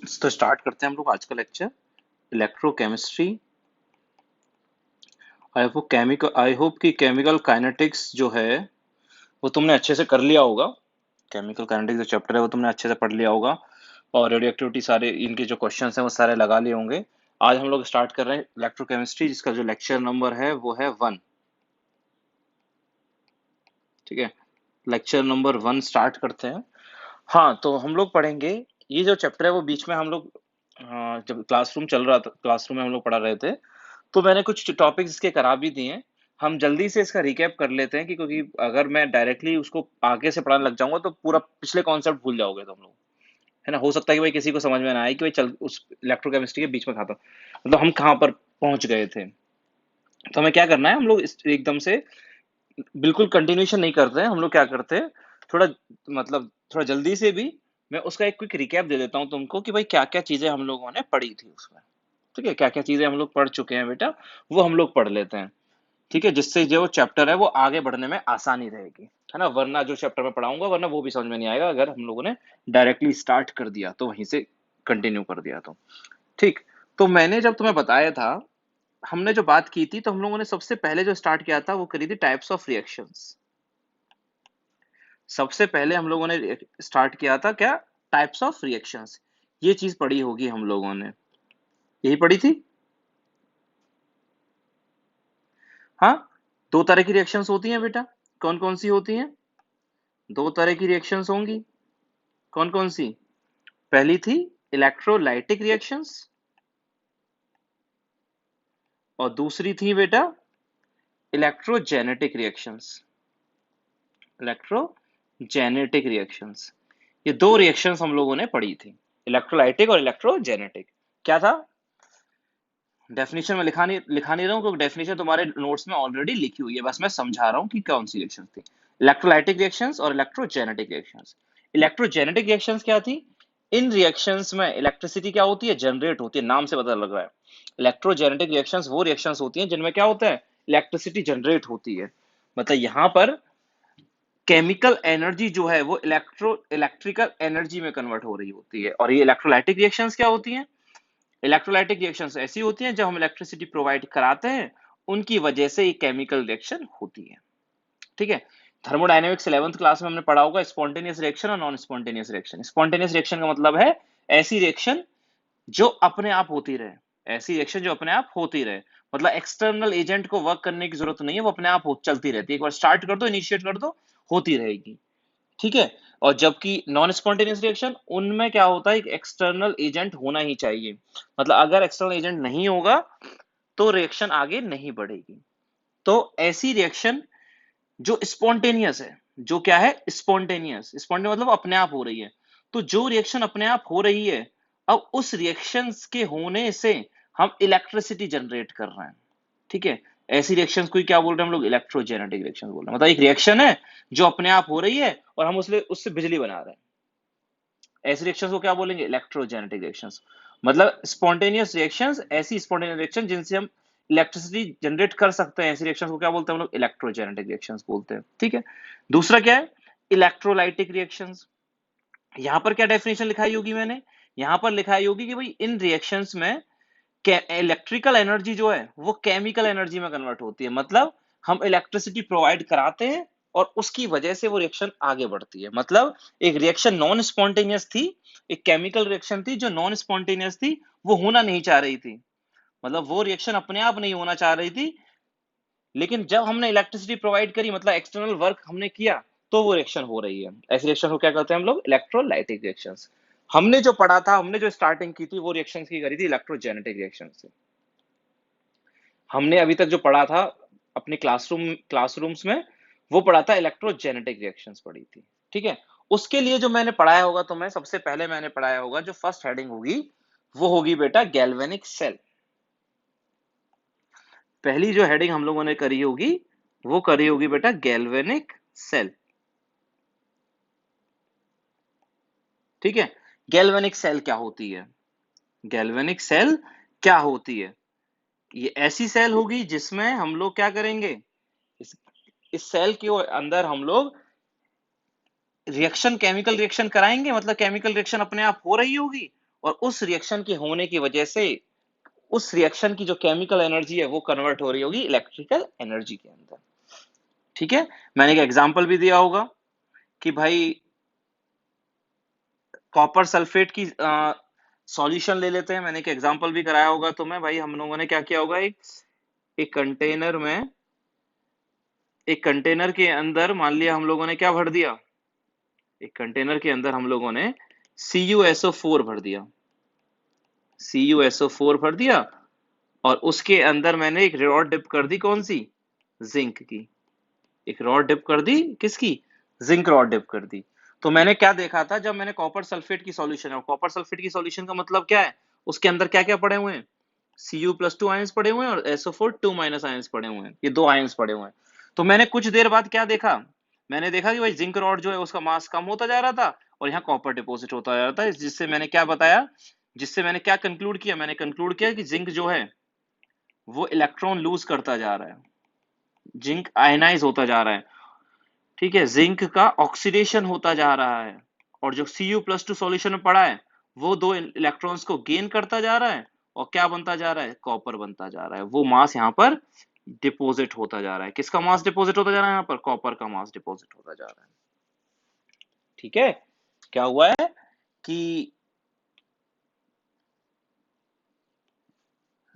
तो स्टार्ट करते हैं हम लोग आज का लेक्चर इलेक्ट्रोकेमिस्ट्री। आई होप कि केमिकल काइनेटिक्स जो है वो तुमने अच्छे से कर लिया होगा। केमिकल काइनेटिक्स जो चैप्टर है वो तुमने अच्छे से पढ़ लिया होगा और रेडियो एक्टिविटी सारे इनके जो क्वेश्चंस हैं वो सारे लगा लिए होंगे। आज हम लोग स्टार्ट कर रहे हैं इलेक्ट्रोकेमिस्ट्री, जिसका जो लेक्चर नंबर है वो है 1। ठीक है, लेक्चर नंबर 1 स्टार्ट करते हैं। हाँ, तो हम लोग पढ़ेंगे ये जो चैप्टर है वो बीच में हम लोग, हाँ, जब क्लासरूम चल रहा था, क्लासरूम में हम लोग पढ़ा रहे थे, तो मैंने कुछ टॉपिक्स इसके करा भी दिए हैं। हम जल्दी से इसका रिकैप कर लेते हैं कि क्योंकि अगर मैं डायरेक्टली उसको आगे से पढ़ाने लग जाऊंगा तो पूरा पिछले कॉन्सेप्ट भूल जाओगे तुम लोग, है ना। हो सकता है कि भाई किसी को समझ में ना आए कि भाई चल उस इलेक्ट्रोकेमिस्ट्री के बीच में खाता मतलब हम कहाँ पर पहुंच गए थे। तो हमें क्या करना है, हम लोग एकदम से बिल्कुल कंटिन्यूशन नहीं करते हैं। हम लोग क्या करते हैं, थोड़ा मतलब थोड़ा जल्दी से भी मैं उसका एक क्विक रिकैप दे देता हूँ तुमको कि भाई क्या क्या चीजें हम लोगों ने पढ़ी थी उसमें। ठीक है, क्या क्या चीजें हम लोग पढ़ चुके हैं बेटा, वो हम लोग पढ़ लेते हैं। ठीक है, जिससे जो चैप्टर है वो आगे बढ़ने में आसानी रहेगी, है ना। वरना जो चैप्टर में पढ़ाऊंगा वरना वो भी समझ में नहीं आएगा अगर हम लोगों ने डायरेक्टली स्टार्ट कर दिया तो वहीं से कंटिन्यू कर दिया तो। ठीक, तो मैंने जब तुम्हें बताया था, हमने जो बात की थी तो हम लोगों ने सबसे पहले जो स्टार्ट किया था वो करी थी टाइप्स ऑफ रिएक्शंस। सबसे पहले हम लोगों ने स्टार्ट किया था क्या, टाइप्स ऑफ रिएक्शंस। ये चीज पढ़ी होगी हम लोगों ने, यही पढ़ी थी। हाँ, दो तरह की रिएक्शंस होती हैं बेटा। कौन कौन सी होती हैं? दो तरह की रिएक्शंस होंगी। कौन कौन सी? पहली थी इलेक्ट्रोलाइटिक रिएक्शंस और दूसरी थी बेटा इलेक्ट्रोजेनेटिक रिएक्शंस। इलेक्ट्रोजेनेटिक रिएक्शंस, ये दो रिएक्शंस हम लोगों ने पढ़ी थी, इलेक्ट्रोलाइटिक और इलेक्ट्रोजेनेटिक। क्या था? डेफिनेशन में लिखा नहीं रहा हूँ क्योंकि डेफिनेशन तुम्हारे नोट्स में ऑलरेडी लिखी हुई है, बस मैं समझा रहा हूँ कि कौन सी रिएक्शंस थी। इलेक्ट्रोलाइटिक रिएक्शंस और इलेक्ट्रोजेनेटिक रिएक्शंस। इलेक्ट्रोजेनेटिक रिएक्शंस क्या थी? इन रिएक्शंस में इलेक्ट्रिसिटी क्या होती है, जनरेट होती है, नाम से पता लग रहा है। इलेक्ट्रोजेनेटिक रिएक्शंस वो रिएक्शंस होती हैं जिनमें क्या होता है, इलेक्ट्रिसिटी जनरेट होती है। मतलब यहाँ पर केमिकल एनर्जी जो है वो इलेक्ट्रिकल एनर्जी में कन्वर्ट हो रही होती है। और ये इलेक्ट्रोलाइटिक रिएक्शंस क्या होती हैं? इलेक्ट्रोलाइटिक रिएक्शंस ऐसी होती हैं जब हम इलेक्ट्रिसिटी प्रोवाइड कराते हैं, उनकी वजह से ये केमिकल रिएक्शन होती है। ठीक है, थर्मोडायनेमिक्स 11th क्लास में हमने पढ़ा होगा स्पॉन्टेनियस रिएक्शन और non spontaneous reaction. Spontaneous reaction का मतलब है ऐसी रिएक्शन जो अपने आप होती रहे। ऐसी रिएक्शन जो अपने आप होती रहे, मतलब एक्सटर्नल एजेंट को वर्क करने की जरूरत नहीं है, वो अपने आप चलती रहती है। एक बार स्टार्ट कर दो, इनिशिएट कर दो, होती रहेगी। ठीक है, और जबकि नॉन स्पॉन्टेनियस रिएक्शन, उनमें क्या होता है, एक एक्सटर्नल एजेंट होना ही चाहिए। मतलब अगर एक्सटर्नल एजेंट नहीं होगा तो रिएक्शन आगे नहीं बढ़ेगी। तो ऐसी रिएक्शन जो स्पॉन्टेनियस है, जो क्या है, स्पॉन्टेनियस, स्पॉन्टेनियस मतलब अपने आप हो रही है। तो जो रिएक्शन अपने आप हो रही है, अब उस रिएक्शन के होने से हम इलेक्ट्रिसिटी जनरेट कर रहे हैं। ठीक है, ऐसी रिएक्शंस को क्या बोल रहे हैं हम लोग, इलेक्ट्रोजेनेटिक रिएक्शन बोल रहे हैं। मतलब एक रिएक्शन है जो अपने आप हो रही है और हम उससे बिजली बना रहे हैं। ऐसी रिएक्शंस को क्या बोलेंगे, इलेक्ट्रोजेनेटिक रिएक्शंस। मतलब स्पॉन्टेनियस रिएक्शंस, ऐसी स्पॉन्टेनियस रिएक्शन जिनसे हम इलेक्ट्रिसिटी जनरेट कर सकते हैं, ऐसी रिएक्शंस को क्या बोलते हैं हम लोग, इलेक्ट्रोजेनेटिक रिएक्शंस बोलते हैं। ठीक है, दूसरा क्या है, इलेक्ट्रोलाइटिक रिएक्शंस। यहां पर क्या डेफिनेशन लिखाई होगी मैंने, यहां पर लिखाई होगी कि भाई इन रिएक्शंस में इलेक्ट्रिकल एनर्जी जो है वो केमिकल एनर्जी में कन्वर्ट होती है। मतलब हम इलेक्ट्रिसिटी प्रोवाइड कराते हैं और उसकी वजह से वो रिएक्शन आगे बढ़ती है। मतलब एक रिएक्शन नॉन स्पॉन्टेनियस थी, एक केमिकल रिएक्शन थी जो नॉन स्पॉन्टेनियस थी, वो होना नहीं चाह रही थी। मतलब वो रिएक्शन अपने आप नहीं होना चाह रही थी, लेकिन जब हमने इलेक्ट्रिसिटी प्रोवाइड करी, मतलब एक्सटर्नल वर्क हमने किया, तो वो रिएक्शन हो रही है। ऐसे रिएक्शन को क्या कहते हैं हम लोग, इलेक्ट्रोलाइटिक रिएक्शंस। हमने जो पढ़ा था, हमने जो स्टार्टिंग की थी, वो रिएक्शंस की करी थी इलेक्ट्रोजेनेटिक रिएक्शन से। हमने अभी तक जो पढ़ा था अपने क्लासरूम्स में, वो पढ़ा था इलेक्ट्रोजेनेटिक रिएक्शंस पढ़ी थी। ठीक है, उसके लिए जो मैंने पढ़ाया होगा, तो मैं सबसे पहले मैंने पढ़ाया होगा, जो फर्स्ट हेडिंग होगी वो होगी बेटा गैल्वेनिक सेल। पहली जो हेडिंग हम लोगों ने करी होगी वो करी होगी बेटा गैल्वेनिक सेल। ठीक है, गैल्वेनिक सेल क्या होती है? गैल्वेनिक सेल क्या होती है? ये ऐसी सेल होगी जिसमें हम लोग क्या करेंगे, इस, इस सेल के अंदर हम लोग रिएक्शन, केमिकल रिएक्शन कराएंगे। मतलब केमिकल रिएक्शन अपने आप हो रही होगी और उस रिएक्शन के होने की वजह से उस रिएक्शन की जो केमिकल एनर्जी है वो कन्वर्ट हो रही होगी इलेक्ट्रिकल एनर्जी के अंदर। ठीक है, मैंने एक एग्जांपल भी दिया होगा कि भाई कॉपर सल्फेट की सॉल्यूशन ले लेते हैं, मैंने एक एग्जांपल भी कराया होगा तुम्हें। भाई हम लोगों ने क्या किया होगा, एक कंटेनर में, एक कंटेनर के अंदर मान लिया हम लोगों ने क्या भर दिया, एक कंटेनर के अंदर हम लोगों ने CuSO4 भर दिया, CuSO4 भर दिया, और उसके अंदर मैंने एक रॉड डिप कर दी, कौन सी, जिंक की, एक रॉड डिप कर दी, किसकी, जिंक रॉड डिप कर दी। तो मैंने क्या देखा था, जब मैंने कॉपर सल्फेट की सॉल्यूशन, और कॉपर सल्फेट की सॉल्यूशन का मतलब क्या है, उसके अंदर क्या क्या पड़े हुए हैं, Cu+2 आयंस पड़े हुए हैं और SO4 2- आयंस पड़े हुए हैं, ये दो आयंस पड़े हुए हैं। तो मैंने कुछ देर बाद क्या देखा, मैंने देखा कि भाई जिंक रॉड जो है उसका मास कम होता जा रहा था और यहाँ कॉपर डिपॉजिट होता जा रहा था, जिससे मैंने क्या बताया, जिससे मैंने क्या कंक्लूड किया, मैंने कंक्लूड किया कि जिंक जो है वो इलेक्ट्रॉन लूज करता जा रहा है, जिंक आयनाइज होता जा रहा है। ठीक है, जिंक का ऑक्सीडेशन होता जा रहा है, और जो Cu+2 सॉल्यूशन में पड़ा है वो दो इलेक्ट्रॉन्स को गेन करता जा रहा है, और क्या बनता जा रहा है, कॉपर बनता जा रहा है। वो मास यहाँ पर डिपॉजिट होता जा रहा है, किसका मास डिपॉजिट होता जा रहा है, यहाँ पर कॉपर का मास डिपॉजिट होता जा रहा है। ठीक है, क्या हुआ है कि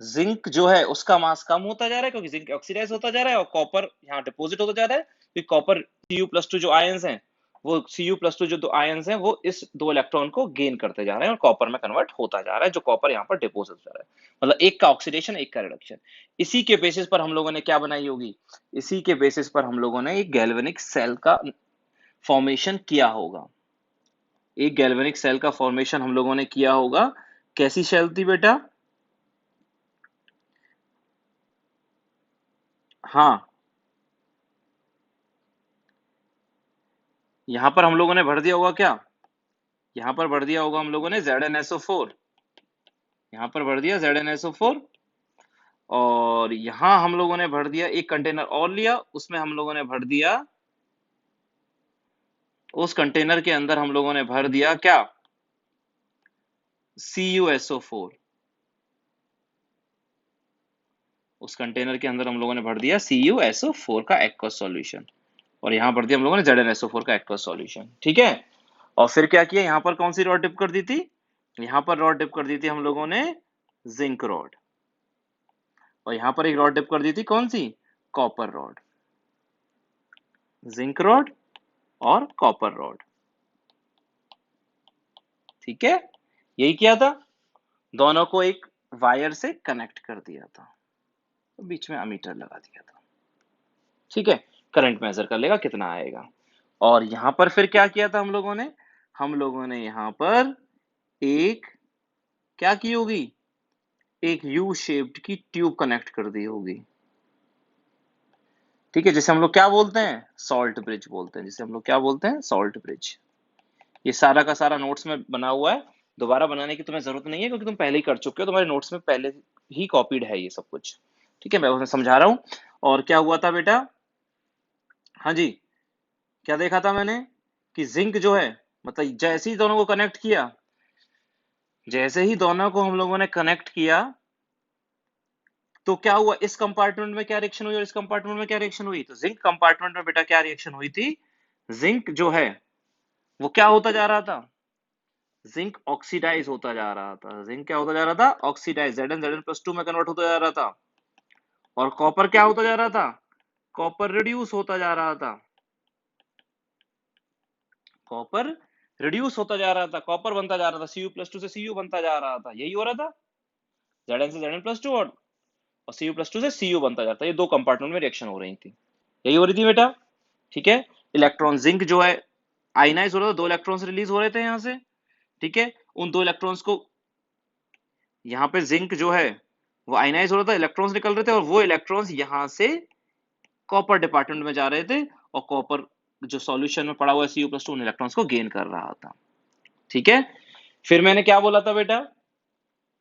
जिंक जो है उसका मास कम होता जा रहा है, क्योंकि जिंक ऑक्सीडाइज होता जा रहा है, और कॉपर यहाँ डिपॉजिट होता जा रहा है, क्योंकि कॉपर Cu+2 जो आयंस हैं, वो Cu+2 जो दो आयंस हैं वो इस दो इलेक्ट्रॉन को गेन करते जा रहे हैं और कॉपर में कन्वर्ट होता जा रहा है, जो कॉपर यहाँ पर डिपॉजिट हो जा रहा है, मतलब एक का ऑक्सीडेशन एक का रिडक्शन। इसी के बेसिस पर हम लोगों ने क्या बनाई होगी, इसी के बेसिस पर हम लोगों ने एक गैल्वेनिक सेल का फॉर्मेशन किया होगा, एक गैल्वेनिक सेल का फॉर्मेशन हम लोगों ने किया होगा। कैसी सेल थी बेटा, हाँ, यहां पर हम लोगों ने भर दिया होगा क्या, यहां पर भर दिया होगा हम लोगों ने ZnSO4, यहां पर भर दिया ZnSO4, और यहां हम लोगों ने भर दिया, एक कंटेनर और लिया, उसमें हम लोगों ने भर दिया, उस कंटेनर के अंदर हम लोगों ने भर दिया क्या, CuSO4, उस कंटेनर के अंदर हम लोगों ने भर दिया CuSO4 का एक्वस सॉल्यूशन, और यहां भर दिया हम लोगों ने ZnSO4 का एक्वस सॉल्यूशन। ठीक है, और फिर क्या किया, यहां पर कौन सी रॉड डिप कर दी थी, यहां पर रॉड डिप कर दी थी हम लोगों ने जिंक रॉड, और यहां पर एक रॉड डिप कर दी थी, कौन सी, कॉपर रॉड, जिंक रॉड और कॉपर रॉड। ठीक है, यही किया था, दोनों को एक वायर से कनेक्ट कर दिया था, तो बीच में अमीटर लगा दिया था। ठीक है, करंट मेजर कर लेगा कितना आएगा। और यहां पर फिर क्या किया था हम लोगों ने यहां पर एक क्या की होगी, एक यू शेप्ड की ट्यूब कनेक्ट कर दी होगी। ठीक है, जिसे हम लोग क्या बोलते हैं, सॉल्ट ब्रिज बोलते हैं, जिसे हम लोग क्या बोलते हैं, सॉल्ट ब्रिज। ये सारा का सारा नोट्स में बना हुआ है, दोबारा बनाने की तुम्हें जरूरत नहीं है, क्योंकि तुम पहले ही कर चुके हो, तुम्हारे नोट्स में पहले ही कॉपीड है ये सब कुछ। ठीक है, मैं उसमें समझा रहा हूं। और क्या हुआ था बेटा, हाँ जी, क्या देखा था मैंने कि जिंक जो है, मतलब जैसे ही दोनों को कनेक्ट किया, जैसे ही दोनों को हम लोगों ने कनेक्ट किया, तो क्या हुआ, इस कंपार्टमेंट में क्या रिएक्शन हुई और इस कंपार्टमेंट में क्या रिएक्शन हुई, तो जिंक कंपार्टमेंट में बेटा क्या रिएक्शन हुई थी, जिंक जो है वो क्या होता जा रहा था, जिंक ऑक्सीडाइज होता जा रहा था, जिंक क्या होता जा रहा था, ऑक्सीडाइज, Zn+2 में कन्वर्ट होता जा रहा था, और कॉपर क्या होता जा रहा था, कॉपर रिड्यूस होता जा रहा था, कॉपर रिड्यूस होता जा रहा था, कॉपर बनता जा रहा था, Cu+2 से Cu बनता जा रहा था, यही हो रहा था, Zn से Zn+2 और Cu+2 से Cu बनता जाता है, ये दो कंपार्टमेंट में रिएक्शन हो रही थी, यही हो रही थी बेटा। ठीक है, इलेक्ट्रॉन जिंक जो है आयनाइज हो रहा था, दो इलेक्ट्रॉन्स रिलीज हो रहे थे यहां से। ठीक है, उन दो इलेक्ट्रॉन्स को, यहाँ पे जिंक जो है वो आयनाइज हो रहा था, इलेक्ट्रॉन्स निकल रहे थे, और वो इलेक्ट्रॉन्स यहां से कॉपर डिपार्टमेंट में जा रहे थे, और कॉपर जो सॉल्यूशन में पड़ा हुआ Cu+2 उन इलेक्ट्रॉन्स को गेन कर रहा था। ठीक है, फिर मैंने क्या बोला था बेटा,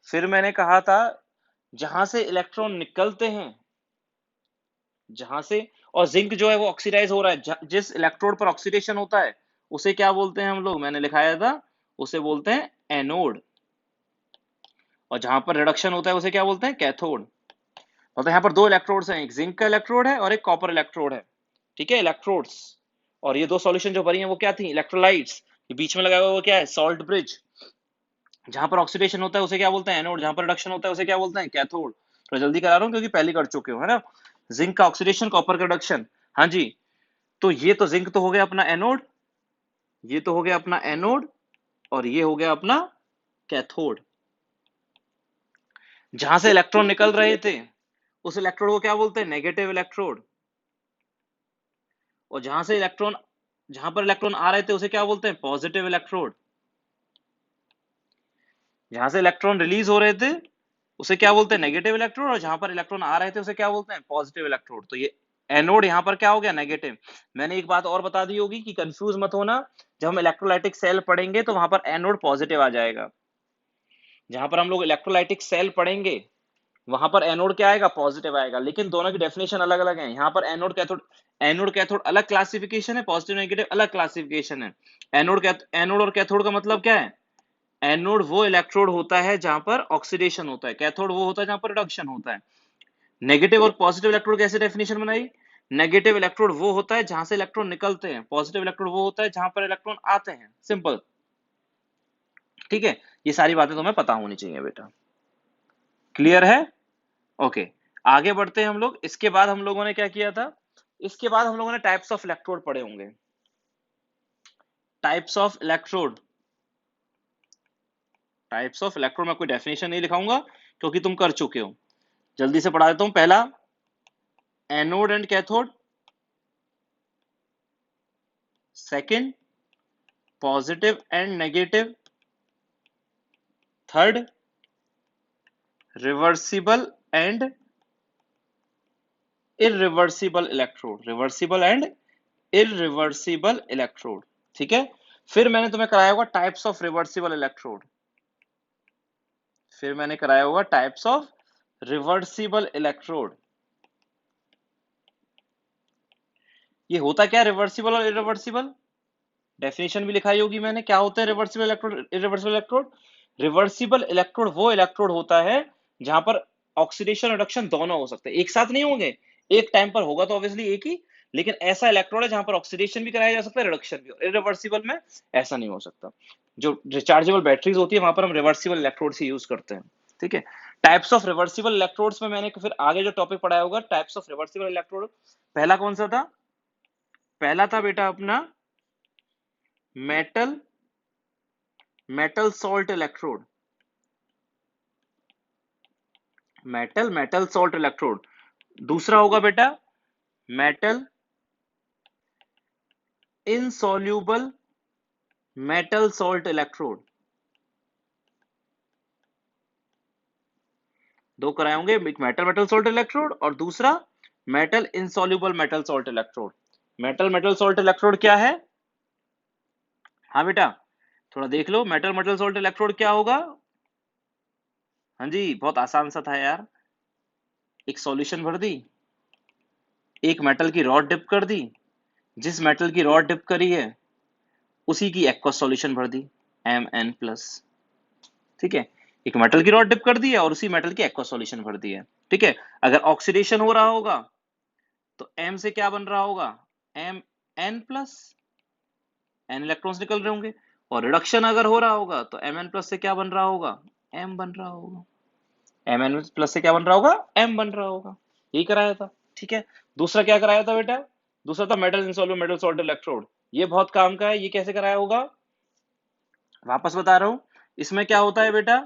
फिर मैंने कहा था जहां से इलेक्ट्रॉन निकलते हैं, जहां से, और जिंक जो है वो ऑक्सीडाइज हो रहा है, जिस इलेक्ट्रोड पर ऑक्सीडेशन होता है उसे क्या बोलते हैं हम लोग, मैंने लिखाया था, उसे बोलते हैं एनोड। और जहां पर रिडक्शन होता है उसे क्या बोलते हैं, कैथोड। मतलब यहाँ पर दो इलेक्ट्रोड्स हैं, एक जिंक का इलेक्ट्रोड है और एक कॉपर इलेक्ट्रोड है। ठीक है, इलेक्ट्रोड्स। और ये दो सॉल्यूशन जो भरी हैं वो क्या थी, इलेक्ट्रोलाइट्स। ये बीच में लगाया हुआ वो क्या है, सॉल्ट ब्रिज। जहां पर ऑक्सीडेशन होता है उसे क्या बोलते हैं, एनोड। जहां पर रिडक्शन होता है उसे क्या बोलते हैं, कैथोड। तो जल्दी करा रहा हूँ क्योंकि पहले कर चुके हो, है ना। जिंक का ऑक्सीडेशन, कॉपर का रिडक्शन। हाँ जी। तो ये तो जिंक तो हो गया अपना एनोड, ये तो हो गया अपना एनोड, और ये हो गया अपना कैथोड। जहां से इलेक्ट्रॉन निकल रहे थे उस इलेक्ट्रोड को क्या बोलते हैं, नेगेटिव इलेक्ट्रोड। और जहां पर इलेक्ट्रॉन आ रहे थे उसे क्या बोलते हैं, पॉजिटिव इलेक्ट्रोड। जहां से इलेक्ट्रॉन रिलीज हो रहे थे उसे क्या बोलते हैं, नेगेटिव इलेक्ट्रोड। और जहां पर इलेक्ट्रॉन आ रहे थे उसे क्या बोलते हैं, पॉजिटिव इलेक्ट्रोड। तो ये एनोड यहाँ पर क्या हो गया, नेगेटिव। मैंने एक बात और बता दी होगी कि कंफ्यूज मत होना, जब हम इलेक्ट्रोलाइटिक सेल पढ़ेंगे तो वहां पर एनोड पॉजिटिव आ जाएगा। जहां पर हम लोग इलेक्ट्रोलाइटिक सेल पढ़ेंगे वहां पर एनोड क्या आएगा, पॉजिटिव आएगा। लेकिन दोनों की डेफिनेशन अलग अलग है। यहाँ पर एनोड कैथोड अलग क्लासिफिकेशन है, पॉजिटिव नेगेटिव अलग क्लासिफिकेशन है। एनोड और कैथोड का मतलब क्या है, एनोड वो इलेक्ट्रोड होता है जहां पर ऑक्सीडेशन होता है, कैथोड वो होता है जहां पर रिडक्शन होता है। नेगेटिव और पॉजिटिव इलेक्ट्रोड कैसे डेफिनेशन बनाई, नेगेटिव इलेक्ट्रोड वो होता है जहां से इलेक्ट्रॉन निकलते हैं, पॉजिटिव इलेक्ट्रोड वो होता है जहां पर इलेक्ट्रॉन आते हैं। सिंपल। ठीक है, ये सारी बातें तुम्हें पता होनी चाहिए बेटा। क्लियर है, ओके। आगे बढ़ते हैं हम लोग। इसके बाद हम लोगों ने क्या किया था, इसके बाद हम लोगों ने टाइप्स ऑफ इलेक्ट्रोड पढ़े होंगे। Types of electrode, types of electrode में कोई डेफिनेशन नहीं लिखाऊंगा क्योंकि तुम कर चुके हो। जल्दी से पढ़ा देता हूं। पहला, anode and cathode. Second, positive and negative. Third, reversible and irreversible electrode, reversible and irreversible electrode. ठीक है। फिर मैंने तुम्हें कराया होगा टाइप्स ऑफ रिवर्सिबल इलेक्ट्रोड। फिर मैंने कराया होगा टाइप्स ऑफ रिवर्सिबल इलेक्ट्रोड। ये होता क्या है रिवर्सिबल और इरिवर्सिबल, डेफिनेशन भी लिखाई होगी मैंने। क्या होता है reversible electrode, irreversible electrode. Reversible electrode वो इलेक्ट्रोड होता है जहां पर ऑक्सीडेशन रिडक्शन दोनों हो सकते हैं, एक साथ नहीं होंगे। एक टाइम पर होगा तो ऑब्वियसली एक ही, लेकिन ऐसा इलेक्ट्रोड है जहां पर ऑक्सीडेशन भी कराया जा सकता है, रिडक्शन भी। इरिवर्सिबल में ऐसा नहीं हो सकता। जो रिचार्जेबल बैटरीज होती है वहां पर हम रिवर्सिबल इलेक्ट्रोड से यूज करते हैं। ठीक है। टाइप्स ऑफ रिवर्सिबल इलेक्ट्रोड्स में मैंने फिर आगे जो टॉपिक पढ़ाया होगा टाइप्स ऑफ रिवर्सिबल इलेक्ट्रोड। पहला कौन सा था, पहला था बेटा अपना metal, metal salt electrode. Metal salt electrode. दूसरा होगा बेटा metal insoluble metal salt electrode. दो कराए होंगे, एक मेटल मेटल सॉल्ट इलेक्ट्रोड और दूसरा metal insoluble metal salt electrode. Metal metal salt electrode क्या है, हाँ बेटा थोड़ा देख लो, मेटल मेटल सॉल्ट इलेक्ट्रोड क्या होगा। हाँ जी, बहुत आसान सा था यार। एक सॉल्यूशन भर दी, एक मेटल की रॉड डिप कर दी, जिस मेटल की रॉड डिप करी है उसी की एक्वस सॉल्यूशन भर दी, Mn+। ठीक है, एक मेटल की रॉड डिप कर दी है और उसी मेटल की एक्वस सॉल्यूशन भर दी है। ठीक है। अगर ऑक्सीडेशन हो रहा होगा तो M से क्या बन रहा होगा, Mn+, N इलेक्ट्रॉन्स निकल रहे होंगे। और रिडक्शन अगर हो रहा होगा तो Mn+ से क्या बन रहा होगा, M बन रहा होगा। Mn+ से क्या बन रहा होगा, M बन रहा होगा। यही कराया था। ठीक है। दूसरा क्या कराया था बेटा, दूसरा था metal insoluble metal salt electrode. ये बहुत काम का है, ये कैसे कराया होगा, वापस बता रहा हूं। इसमें क्या होता है बेटा,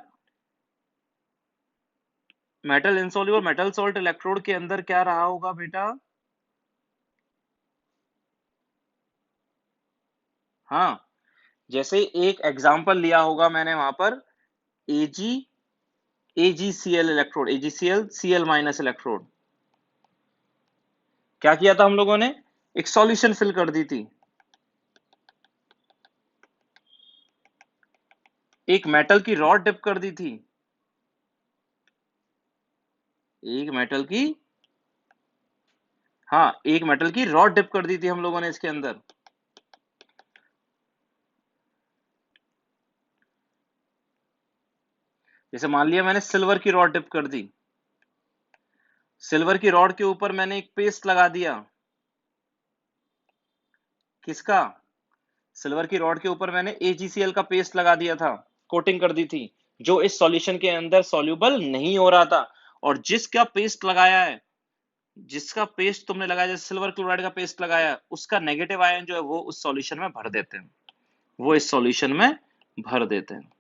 metal insoluble metal salt electrode के अंदर क्या रहा होगा बेटा, हाँ, जैसे एक एग्जांपल लिया होगा मैंने वहां पर Ag AgCl electrode, AgCl Cl- electrode. क्या किया था हम लोगों ने, एक सॉल्यूशन फिल कर दी थी, एक मेटल की रॉड डिप कर दी थी, एक मेटल की, हाँ एक मेटल की रॉड डिप कर दी थी हम लोगों ने इसके अंदर। जैसे मान लिया मैंने सिल्वर की रॉड डिप कर दी, सिल्वर की रॉड के ऊपर मैंने एक पेस्ट लगा दिया, किसका? सिल्वर की रॉड के ऊपर मैंने AgCl का पेस्ट लगा दिया था, कोटिंग कर दी थी, जो इस सॉल्यूशन के अंदर सॉल्युबल नहीं हो रहा था। और जिसका पेस्ट लगाया है, जिसका पेस्ट तुमने लगाया, जैसे सिल्वर क्लोराइड का पेस्ट लगाया, उसका नेगेटिव आयन जो है वो उस सॉल्यूशन में भर देते हैं, वो इस सॉल्यूशन में भर देते हैं।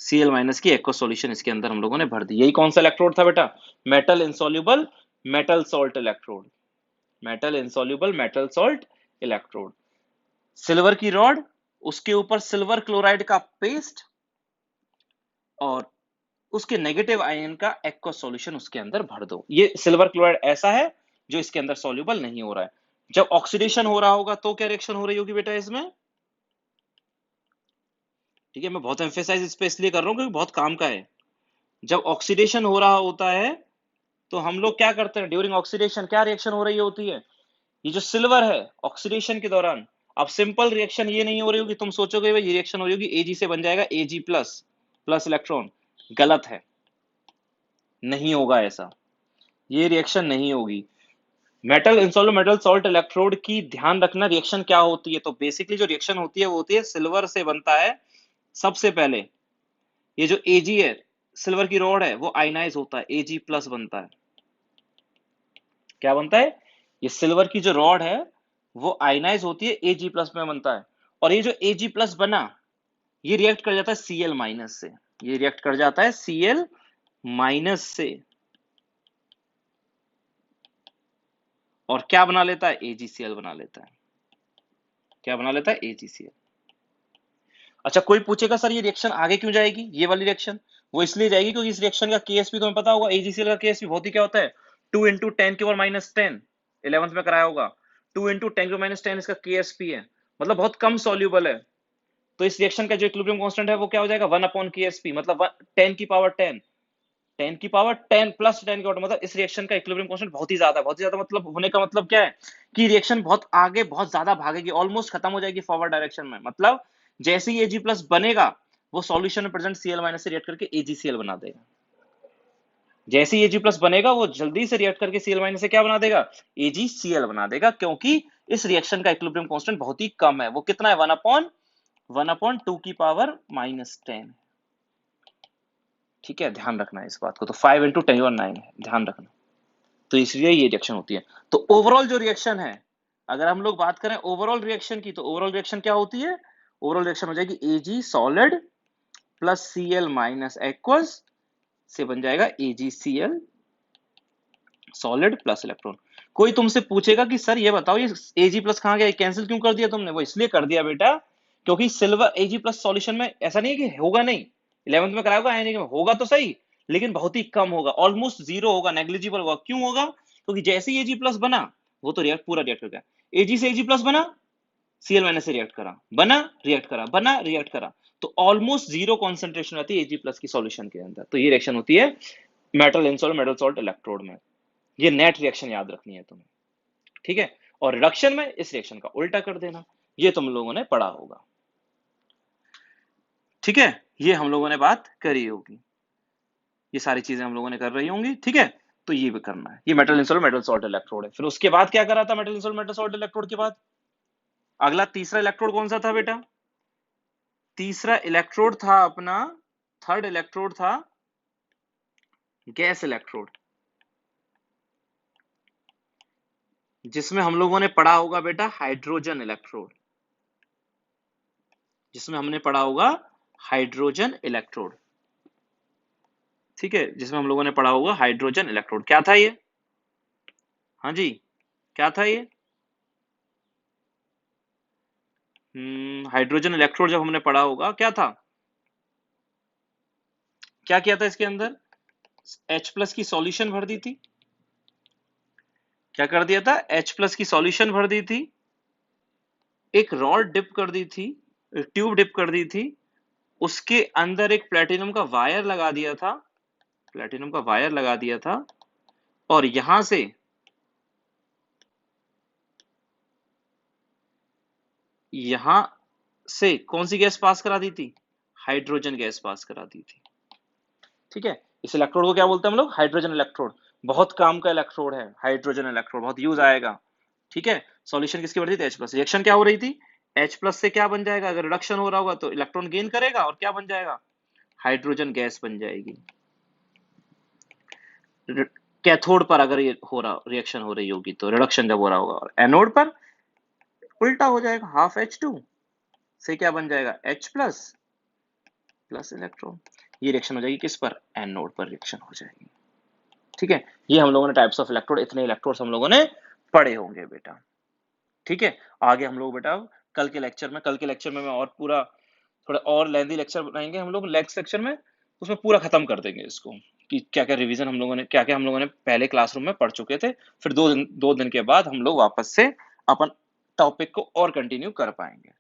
Cl माइनस की एक्वा सॉल्यूशन इसके अंदर हम लोगों ने भर दी। यही कौन सा इलेक्ट्रोड था बेटा? Metal insoluble metal salt electrode, metal insoluble metal salt electrode. Silver की रॉड, उसके ऊपर सिल्वर क्लोराइड का पेस्ट और उसके नेगेटिव आयन का एक्वा सॉल्यूशन उसके अंदर भर दो। ये सिल्वर क्लोराइड ऐसा है जो इसके अंदर सॉल्युबल नहीं हो रहा है। जब ऑक्सीडेशन हो रहा होगा तो क्या रिएक्शन हो रही होगी बेटा इसमें? ठीक है, मैं बहुत एम्फेसाइज इस पे इसलिए कर रहा हूं क्योंकि बहुत काम का है। जब ऑक्सीडेशन हो रहा होता है तो हम लोग क्या करते हैं? ड्यूरिंग ऑक्सीडेशन क्या रिएक्शन हो रही होती है? ये जो सिल्वर है ऑक्सीडेशन के दौरान, अब सिंपल रिएक्शन ये नहीं हो रही होगी, तुम सोचोगे भाई ये रिएक्शन हो रही होगी Ag से बन जाएगा Ag प्लस प्लस इलेक्ट्रॉन। गलत है, नहीं होगा ऐसा, ये रिएक्शन नहीं होगी। Metal insoluble metal salt electrode की ध्यान रखना रिएक्शन क्या होती है। तो बेसिकली जो रिएक्शन होती है वो होती है सिल्वर से बनता है सबसे पहले, ये जो Ag है, सिल्वर की रॉड है, वो आयनाइज होता है, Ag प्लस बनता है। क्या बनता है? ये सिल्वर की जो रॉड है वो आयनाइज होती है, Ag प्लस में बनता है। और ये जो Ag प्लस बना, ये रिएक्ट कर जाता है Cl माइनस से, ये रिएक्ट कर जाता है Cl माइनस से, और क्या बना लेता है? AgCl बना लेता है। क्या बना लेता है? AgCl। अच्छा, कोई पूछेगा सर ये रिएक्शन आगे क्यों जाएगी, ये वाली रिएक्शन? वो इसलिए जाएगी क्योंकि इस रिएक्शन का KSP तुम्हें पता होगा, AgCl का KSP बहुत ही क्या होता है? 2 इंटू 10 की पावर माइनस 10, 11th में कराया होगा। 2 इंटू 10 की पावर माइनस 10 इसका KSP है, मतलब बहुत कम सॉल्यूबल है। तो इस रिएक्शन का जो इक्विलिब्रियम कांस्टेंट है वो क्या हो जाएगा? 1 अपॉन KSP, मतलब 10 की पावर 10, 10 की पावर 10 प्लस 10 की पावर, मतलब इस रिएक्शन का इक्विलिब्रियम कांस्टेंट बहुत ही ज्यादा है। बहुत ही ज्यादा मतलब होने का मतलब क्या है कि रिएक्शन बहुत आगे बहुत ज्यादा भागेगी, ऑलमोस्ट खत्म हो जाएगी फॉरवर्ड डायरेक्शन में। मतलब जैसे ही Ag प्लस बनेगा वो सॉल्यूशन में प्रेजेंट Cl माइनस से रिएक्ट करके AgCl बना देगा। जैसे ही Ag प्लस बनेगा वो जल्दी से रिएक्ट करके Cl माइनस से क्या बना देगा? AgCl बना देगा, क्योंकि इस रिएक्शन का इक्विलिब्रियम कांस्टेंट बहुत ही कम है। वो कितना है? 1/2 की पावर माइनस 10। ठीक है, ध्यान रखना है इस बात को। तो 5 इंटू 10⁹ है, ध्यान रखना। तो इसलिए ये रिएक्शन होती है। तो ओवरऑल जो रिएक्शन है, अगर हम लोग बात करें ओवरऑल रिएक्शन की, तो ओवरऑल रिएक्शन क्या होती है? ओवरऑल रिएक्शन हो जाएगी Ag solid plus Cl minus aqueous से बन जाएगा AgCl सॉलिड प्लस इलेक्ट्रॉन। कोई तुमसे पूछेगा कि सर ये बताओ ये Ag प्लस कहां गया, कैंसिल क्यों कर दिया तुमने? वो इसलिए कर दिया बेटा क्योंकि सिल्वर Ag प्लस सॉल्यूशन में ऐसा नहीं है कि होगा नहीं, 11th में कराया होगा, नहीं होगा तो सही, लेकिन बहुत ही कम होगा, ऑलमोस्ट जीरो होगा, नेग्लिजिबल होगा। क्यों होगा? क्योंकि जैसे ही Ag प्लस बना वो तो रिएक्ट पूरा रिएक्ट हो गया। Ag से Ag प्लस बना, Cl माइनस से रिएक्ट करा, बना रिएक्ट करा, बना रिएक्ट करा, तो ऑलमोस्ट जीरो कॉन्सेंट्रेशन रहती है Ag प्लस की सॉल्यूशन के अंदर। तो ये रिएक्शन होती है metal insoluble metal salt electrode में। ये नेट रिएक्शन याद रखनी है तुम्हें, ठीक है। और रिडक्शन में इस रिएक्शन का उल्टा कर देना, ये तुम लोगों ने पढ़ा होगा, ठीक है। ये हम लोगों ने बात करी होगी, ये सारी चीजें हम लोगों ने कर रही होंगी, ठीक है। तो ये भी करना है। ये metal insoluble metal salt electrode है। फिर उसके बाद क्या करा था? Metal insoluble metal salt electrode के बाद अगला तीसरा इलेक्ट्रोड कौन सा था बेटा? तीसरा इलेक्ट्रोड था अपना, थर्ड इलेक्ट्रोड था गैस इलेक्ट्रोड, जिसमें हम लोगों ने पढ़ा होगा बेटा हाइड्रोजन इलेक्ट्रोड, जिसमें हमने पढ़ा होगा हाइड्रोजन इलेक्ट्रोड, ठीक है, जिसमें हम लोगों ने पढ़ा होगा हाइड्रोजन इलेक्ट्रोड। क्या था ये? हाँ जी, क्या था ये? हाइड्रोजन इलेक्ट्रोड जब हमने पढ़ा होगा क्या था? क्या किया था इसके अंदर? H प्लस की सॉल्यूशन भर दी थी। क्या कर दिया था? H प्लस की सॉल्यूशन भर दी थी, एक रॉड डिप कर दी थी, एक ट्यूब डिप कर दी थी, उसके अंदर एक प्लेटिनम का वायर लगा दिया था, प्लेटिनम का वायर लगा दिया था, और यहां से कौन सी गैस पास करा दी थी? हाइड्रोजन गैस पास करा दी थी। ठीक है, इस इलेक्ट्रोड को क्या बोलते हैं हम लोग? Hydrogen electrode. बहुत काम का इलेक्ट्रोड है हाइड्रोजन इलेक्ट्रोड, बहुत यूज आएगा। ठीक है, सॉल्यूशन किसकी बढ़ रही थी? H+। रिएक्शन क्या हो रही थी? H+ से क्या बन जाएगा? अगर रिडक्शन हो रहा होगा तो इलेक्ट्रॉन गेन करेगा और क्या बन जाएगा? हाइड्रोजन गैस बन जाएगी। कैथोड पर अगर ये हो रहा रिएक्शन हो रही होगी तो रिडक्शन जब हो रहा होगा, और एनोड पर उल्टा हो जाएगा, हाफ H2 से क्या बन जाएगा? H+ plus electron. ये रिएक्शन हो जाएगी किस पर? एनोड पर रिएक्शन हो जाएगी। ठीक है, ये हम लोगों ने टाइप्स ऑफ इलेक्ट्रोड, इतने इलेक्ट्रोड्स हम लोगों ने पढ़े होंगे बेटा। ठीक है, आगे हम लोग बेटा कल के लेक्चर में मैं और पूरा थोड़ा और लेंथी लेक्चर बनाएंगे हम लोग नेक्स्ट सेक्शन में, उसमें पूरा खत्म कर देंगे इसको कि क्या क्या रिवीजन हम लोगों ने, क्या क्या हम लोगों ने पहले क्लासरूम में पढ़ चुके थे। फिर 2 दिन के बाद हम लोग वापस से अपन टॉपिक को और कंटिन्यू कर पाएंगे।